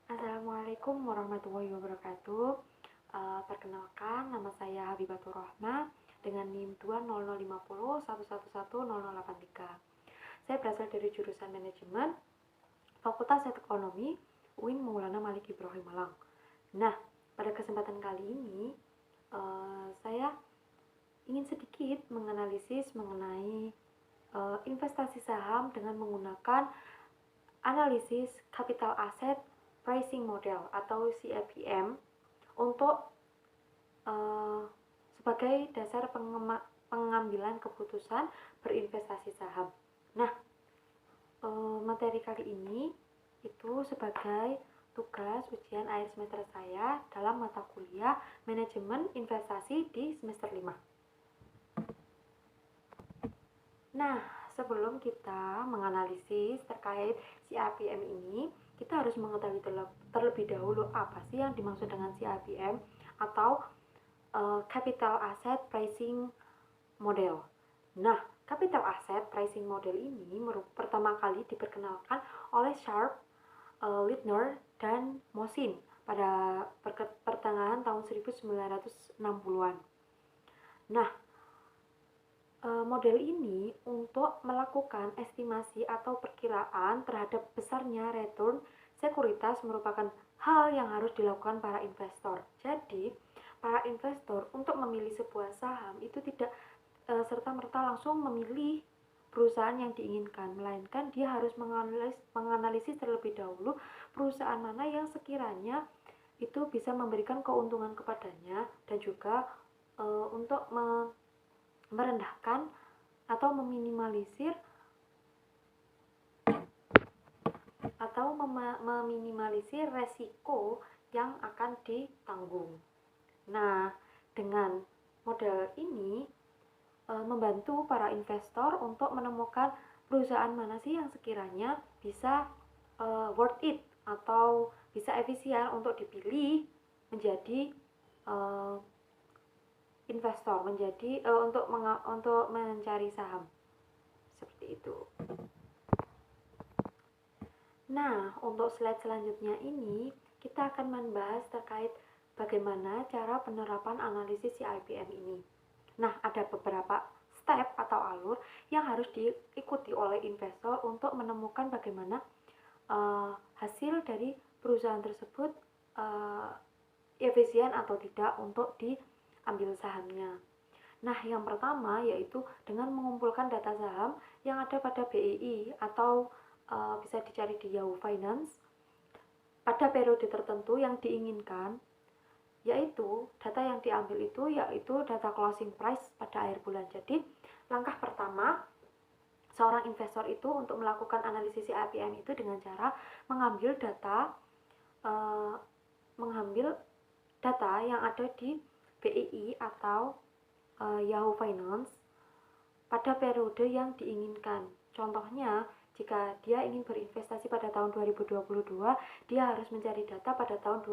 Assalamualaikum warahmatullahi wabarakatuh. Perkenalkan, nama saya Habibatur Rohma dengan NIM 20501111083. Saya berasal dari jurusan Manajemen, Fakultas Ekonomi, UIN Maulana Malik Ibrahim Malang. Nah, pada kesempatan kali ini saya ingin sedikit menganalisis mengenai investasi saham dengan menggunakan analisis capital asset pricing model atau CAPM untuk sebagai dasar pengambilan keputusan berinvestasi saham. Nah, materi kali ini itu sebagai tugas ujian akhir semester saya dalam mata kuliah manajemen investasi di semester 5. Nah, sebelum kita menganalisis terkait CAPM ini, kita harus mengetahui terlebih dahulu apa sih yang dimaksud dengan CAPM atau Capital Asset Pricing Model. Nah, Capital Asset Pricing Model ini pertama kali diperkenalkan oleh Sharpe, Lindner, dan Mosin pada pertengahan tahun 1960-an. Nah, model ini untuk melakukan estimasi atau perkiraan terhadap besarnya return sekuritas merupakan hal yang harus dilakukan para investor. Jadi, para investor untuk memilih sebuah saham itu tidak serta-merta langsung memilih perusahaan yang diinginkan, melainkan dia harus menganalisis terlebih dahulu perusahaan mana yang sekiranya itu bisa memberikan keuntungan kepadanya dan juga untuk merendahkan atau meminimalisir resiko yang akan ditanggung. Nah, dengan model ini membantu para investor untuk menemukan perusahaan mana sih yang sekiranya bisa worth it atau bisa efisien untuk dipilih menjadi investor, menjadi untuk mencari saham seperti itu. Nah, untuk slide selanjutnya ini kita akan membahas terkait bagaimana cara penerapan analisis CAPM ini. Nah, ada beberapa step atau alur yang harus diikuti oleh investor untuk menemukan bagaimana hasil dari perusahaan tersebut efisien atau tidak untuk diambil sahamnya. Nah, yang pertama yaitu dengan mengumpulkan data saham yang ada pada BEI atau bisa dicari di Yahoo Finance pada periode tertentu yang diinginkan, yaitu data yang diambil itu yaitu data closing price pada akhir bulan. Jadi, langkah pertama seorang investor itu untuk melakukan analisis CAPM itu dengan cara mengambil data yang ada di BEI atau Yahoo Finance pada periode yang diinginkan. Contohnya, jika dia ingin berinvestasi pada tahun 2022, dia harus mencari data pada tahun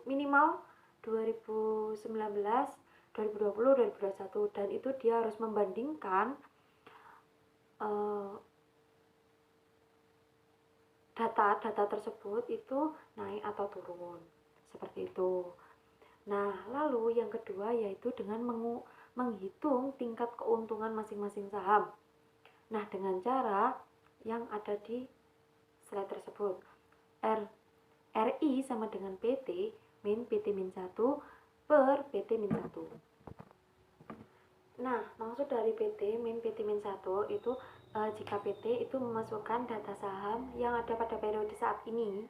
minimal 2019, 2020, 2021, dan itu dia harus membandingkan data tersebut itu naik atau turun seperti itu. Nah, lalu yang kedua yaitu dengan menghitung tingkat keuntungan masing-masing saham. Nah, dengan cara yang ada di slide tersebut. RI sama dengan PT min PT min 1 per PT min 1. Nah, maksud dari PT min PT min 1 itu jika PT itu memasukkan data saham yang ada pada periode saat ini,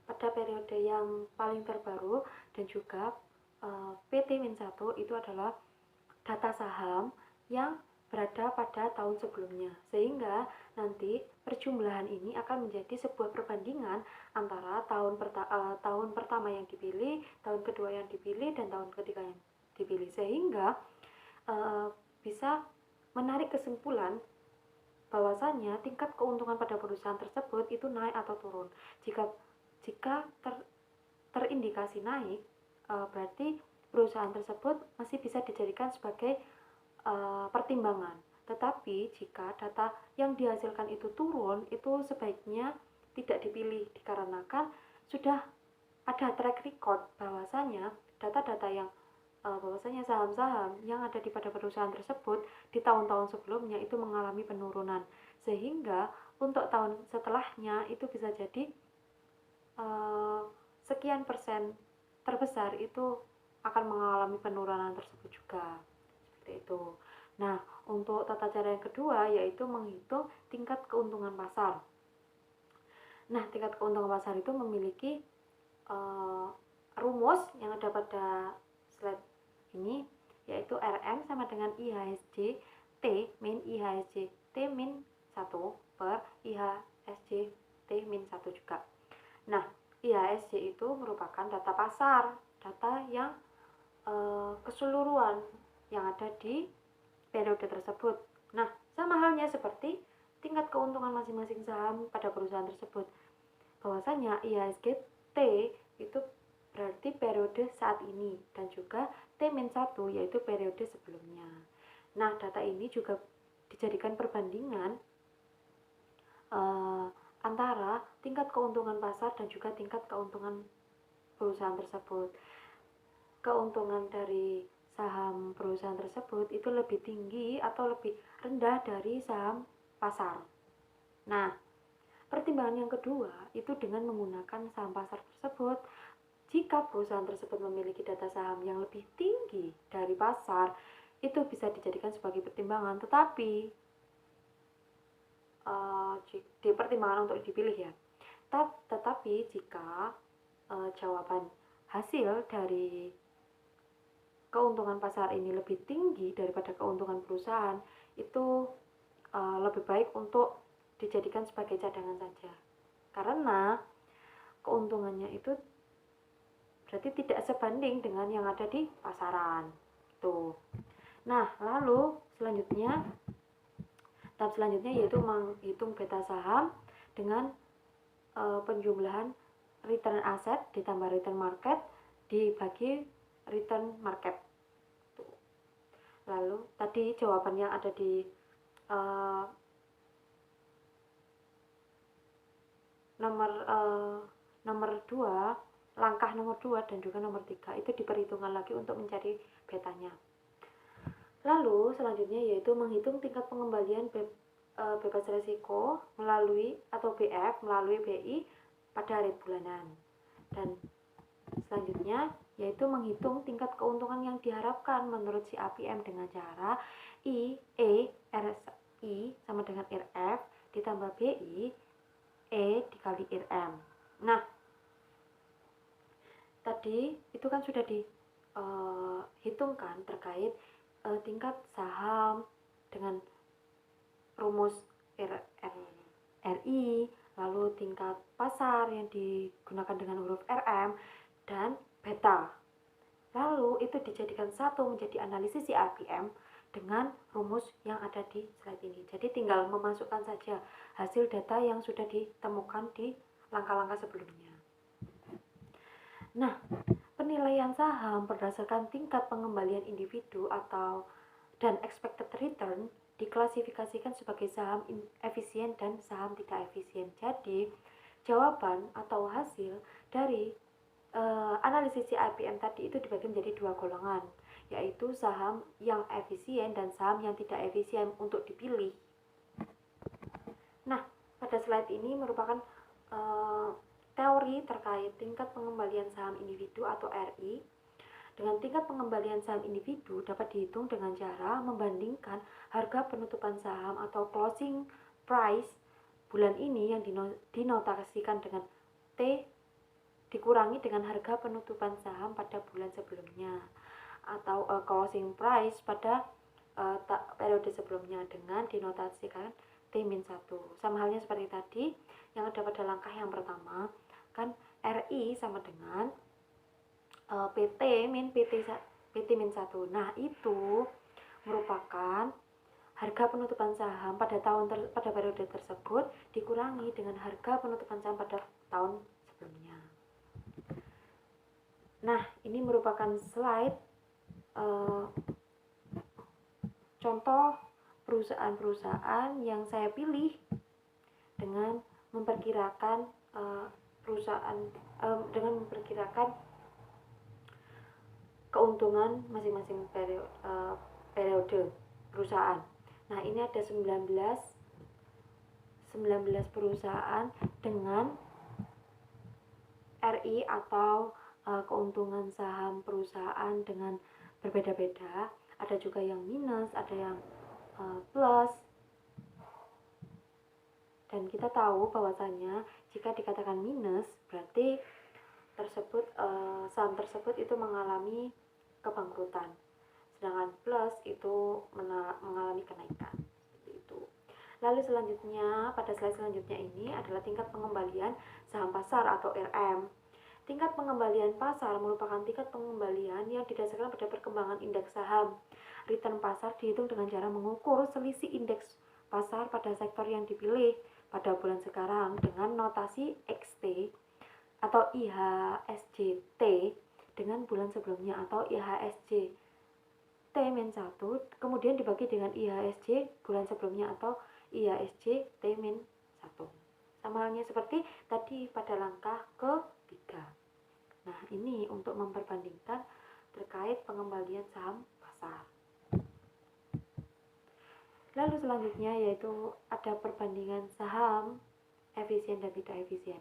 pada periode yang paling terbaru, dan juga PT min 1 itu adalah data saham yang berada pada tahun sebelumnya, sehingga nanti perjumlahan ini akan menjadi sebuah perbandingan antara tahun pertama yang dipilih, tahun kedua yang dipilih, dan tahun ketiga yang dipilih, sehingga bisa menarik kesimpulan bahwasanya tingkat keuntungan pada perusahaan tersebut itu naik atau turun. Jika terindikasi naik, berarti perusahaan tersebut masih bisa dijadikan sebagai pertimbangan. Tetapi jika data yang dihasilkan itu turun, itu sebaiknya tidak dipilih dikarenakan sudah ada track record bahwasanya data-data yang bahwasanya saham-saham yang ada pada perusahaan tersebut di tahun-tahun sebelumnya itu mengalami penurunan, sehingga untuk tahun setelahnya itu bisa jadi sekian persen terbesar itu akan mengalami penurunan tersebut juga, seperti itu. Nah, untuk tata cara yang kedua yaitu menghitung tingkat keuntungan pasar. Nah, tingkat keuntungan pasar itu memiliki rumus yang ada pada slide ini, yaitu RM sama dengan IHSG T min IHSG T min 1 per IHSG T min 1 juga. Nah, IHSG itu merupakan data pasar, data yang keseluruhan yang ada di periode tersebut. Nah, sama halnya seperti tingkat keuntungan masing-masing saham pada perusahaan tersebut. Bahwasanya IHSG T itu berarti periode saat ini dan juga T-1 yaitu periode sebelumnya. Nah, data ini juga dijadikan perbandingan antara tingkat keuntungan pasar dan juga tingkat keuntungan perusahaan tersebut. Keuntungan dari saham perusahaan tersebut itu lebih tinggi atau lebih rendah dari saham pasar. Nah, pertimbangan yang kedua itu dengan menggunakan saham pasar tersebut. Jika perusahaan tersebut memiliki data saham yang lebih tinggi dari pasar, itu bisa dijadikan sebagai pertimbangan, tetapi di pertimbangan untuk dipilih ya. Tetapi jika jawaban hasil dari keuntungan pasar ini lebih tinggi daripada keuntungan perusahaan, itu lebih baik untuk dijadikan sebagai cadangan saja, karena keuntungannya itu berarti tidak sebanding dengan yang ada di pasaran tuh. Nah, lalu tahap selanjutnya yaitu menghitung beta saham dengan penjumlahan return aset ditambah return market dibagi return market tuh. Lalu tadi jawaban yang ada di nomor 2, langkah nomor 2 dan juga nomor 3 itu diperhitungkan lagi untuk mencari betanya. Lalu selanjutnya yaitu menghitung tingkat pengembalian bebas resiko melalui atau BF melalui BI pada rate bulanan. Dan selanjutnya yaitu menghitung tingkat keuntungan yang diharapkan menurut si APM dengan cara RSI sama dengan RF ditambah BI dikali RM. Nah, tadi itu kan sudah dihitungkan terkait tingkat saham dengan rumus RI, lalu tingkat pasar yang digunakan dengan huruf RM dan beta. Lalu itu dijadikan satu menjadi analisis CRPM dengan rumus yang ada di slide ini. Jadi tinggal memasukkan saja hasil data yang sudah ditemukan di langkah-langkah sebelumnya. Nah, penilaian saham berdasarkan tingkat pengembalian individu dan expected return diklasifikasikan sebagai saham efisien dan saham tidak efisien. Jadi, jawaban atau hasil dari analisis CRPM tadi itu dibagi menjadi 2 golongan, yaitu saham yang efisien dan saham yang tidak efisien untuk dipilih. Nah, pada slide ini merupakan teori terkait tingkat pengembalian saham individu atau RI. Dengan tingkat pengembalian saham individu dapat dihitung dengan cara membandingkan harga penutupan saham atau closing price bulan ini yang dinotasikan dengan T dikurangi dengan harga penutupan saham pada bulan sebelumnya, atau closing price pada periode sebelumnya dengan dinotasikan T-1. Sama halnya seperti tadi yang ada pada langkah yang pertama, kan RI sama dengan PT min 1. Nah, itu merupakan harga penutupan saham pada periode tersebut dikurangi dengan harga penutupan saham pada tahun sebelumnya. Nah, ini merupakan slide contoh perusahaan-perusahaan yang saya pilih dengan memperkirakan perusahaan dengan memperkirakan keuntungan masing-masing periode perusahaan. Nah, ini ada 19 perusahaan dengan RI atau keuntungan saham perusahaan dengan berbeda-beda. Ada juga yang minus, ada yang plus. Dan kita tahu bahwasanya jika dikatakan minus berarti saham tersebut itu mengalami kebangkrutan, sedangkan plus itu mengalami kenaikan. Seperti itu. Lalu selanjutnya, pada slide selanjutnya ini adalah tingkat pengembalian saham pasar atau RM. Tingkat pengembalian pasar merupakan tingkat pengembalian yang didasarkan pada perkembangan indeks saham. Return pasar dihitung dengan cara mengukur selisih indeks pasar pada sektor yang dipilih pada bulan sekarang dengan notasi XT atau IHSJT dengan bulan sebelumnya atau IHSJ T-1 kemudian dibagi dengan IHSJ bulan sebelumnya atau IHSJ T-1. Sama halnya seperti tadi pada langkah ketiga. Nah, ini untuk memperbandingkan terkait pengembalian saham pasar. Lalu selanjutnya yaitu ada perbandingan saham efisien dan tidak efisien.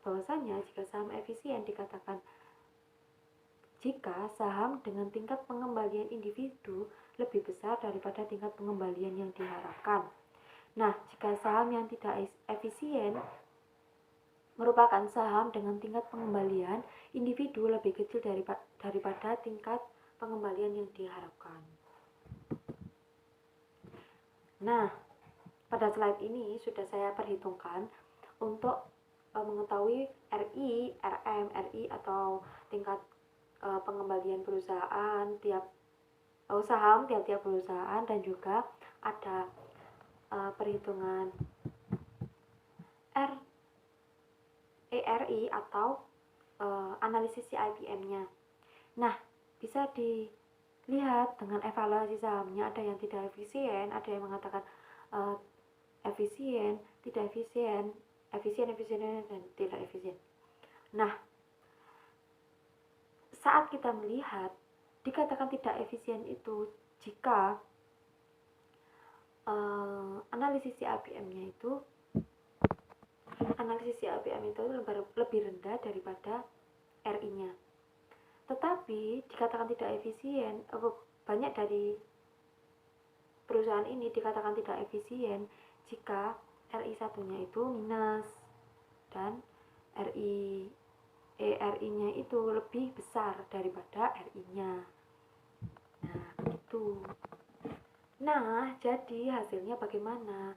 Bahwasanya jika saham efisien dikatakan jika saham dengan tingkat pengembalian individu lebih besar daripada tingkat pengembalian yang diharapkan. Nah, jika saham yang tidak efisien merupakan saham dengan tingkat pengembalian individu lebih kecil daripada tingkat pengembalian yang diharapkan. Nah, pada slide ini sudah saya perhitungkan untuk mengetahui RI, RM, RI atau tingkat pengembalian perusahaan saham tiap-tiap perusahaan, dan juga ada perhitungan RI atau analisis CIPM-nya. Nah, bisa dilihat dengan evaluasi sahamnya, ada yang tidak efisien, ada yang mengatakan efisien, tidak efisien, efisien, dan tidak efisien. Nah, saat kita melihat dikatakan tidak efisien itu jika analisis CIPM-nya itu lebih rendah daripada RI-nya. Tetapi dikatakan tidak efisien, banyak dari perusahaan ini dikatakan tidak efisien jika RI1-nya itu minus dan RI-nya itu lebih besar daripada RI-nya. Nah, itu. Nah, jadi hasilnya bagaimana?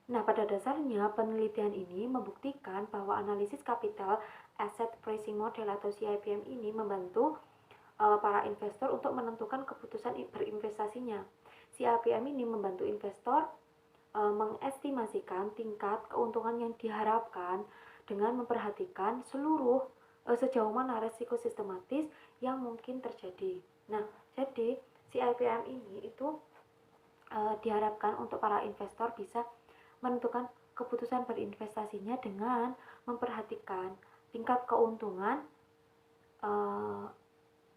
Nah, pada dasarnya penelitian ini membuktikan bahwa analisis capital asset pricing model atau CIPM ini membantu para investor untuk menentukan keputusan berinvestasinya. CIPM ini membantu investor mengestimasikan tingkat keuntungan yang diharapkan dengan memperhatikan sejauh mana resiko sistematis yang mungkin terjadi. Nah, jadi CIPM ini itu diharapkan untuk para investor bisa menentukan keputusan berinvestasinya dengan memperhatikan tingkat keuntungan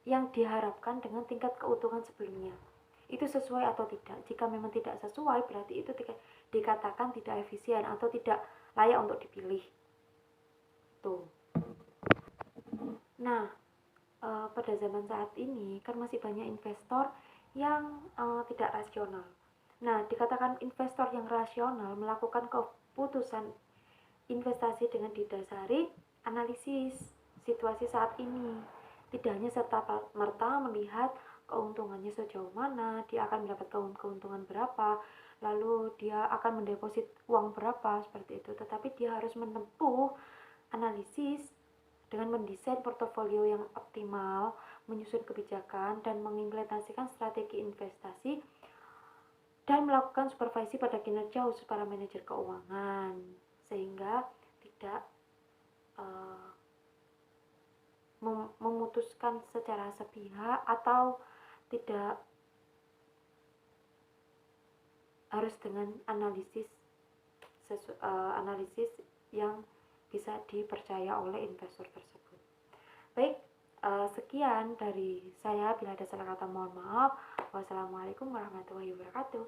yang diharapkan dengan tingkat keuntungan sebelumnya. Itu sesuai atau tidak. Jika memang tidak sesuai, berarti itu dikatakan tidak efisien atau tidak layak untuk dipilih. Tuh. Nah, pada zaman saat ini kan masih banyak investor yang tidak rasional. Nah, dikatakan investor yang rasional melakukan keputusan investasi dengan didasari analisis situasi saat ini. Tidak hanya serta-merta melihat keuntungannya sejauh mana, dia akan mendapat keuntungan berapa, lalu dia akan mendeposit uang berapa, seperti itu. Tetapi dia harus menempuh analisis dengan mendesain portofolio yang optimal, menyusun kebijakan, dan mengimplementasikan strategi investasi, dan melakukan supervisi pada kinerja khusus para manajer keuangan, sehingga tidak memutuskan secara sepihak atau tidak harus dengan analisis yang bisa dipercaya oleh investor tersebut. Baik, sekian dari saya. Bila ada salah kata mohon maaf. Wassalamualaikum warahmatullahi wabarakatuh.